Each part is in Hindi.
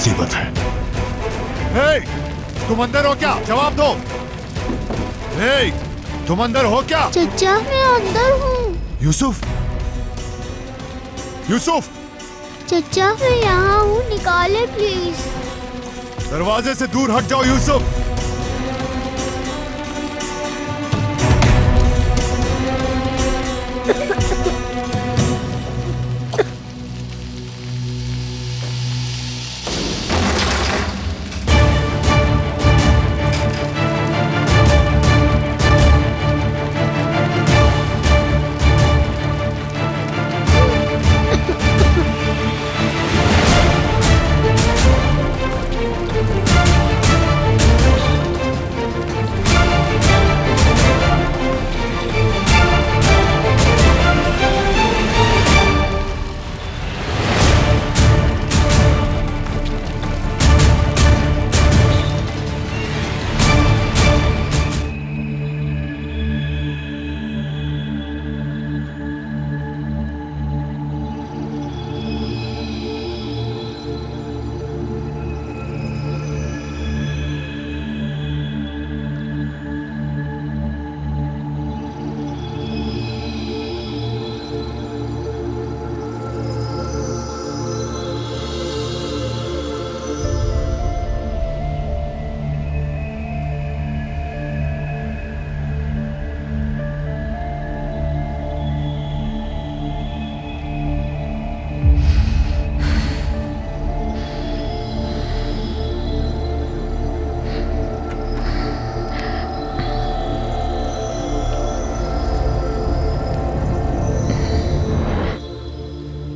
मुसीबत है। हे, तुम अंदर हो क्या? जवाब दो। हे, तुम अंदर हो क्या? चचा मैं अंदर हूँ। यूसुफ, यूसुफ! चचा मैं यहाँ हूँ, निकाले प्लीज। दरवाजे से दूर हट जाओ यूसुफ।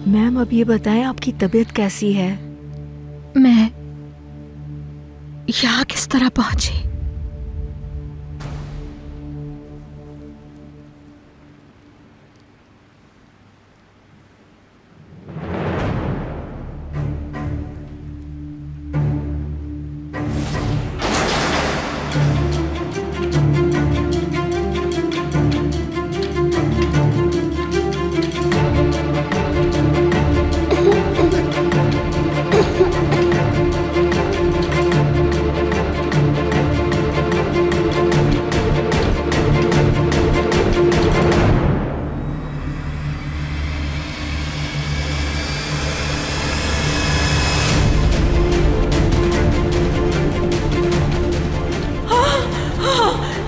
मैम अब ये बताएं आपकी तबीयत कैसी है? मैं यहाँ किस तरह पहुंची?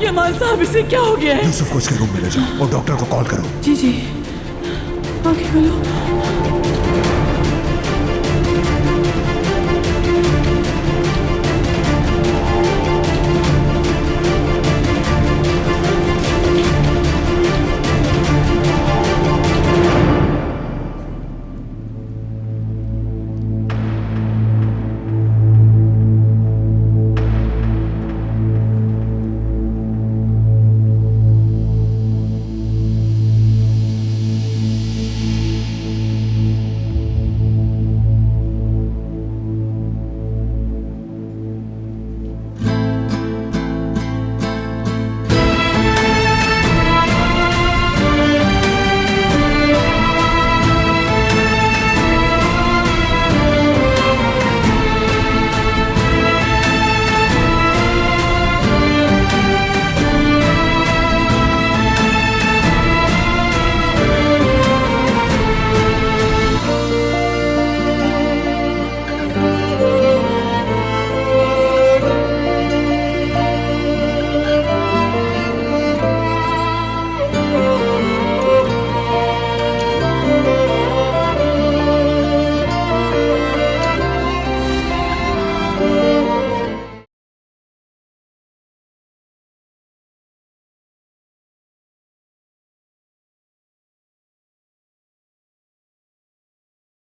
यमान साहब इसे क्या हो गया है? यूसुफ को इसके रूम में ले जाओ और डॉक्टर को कॉल करो। जी जी, आंखें खोलो।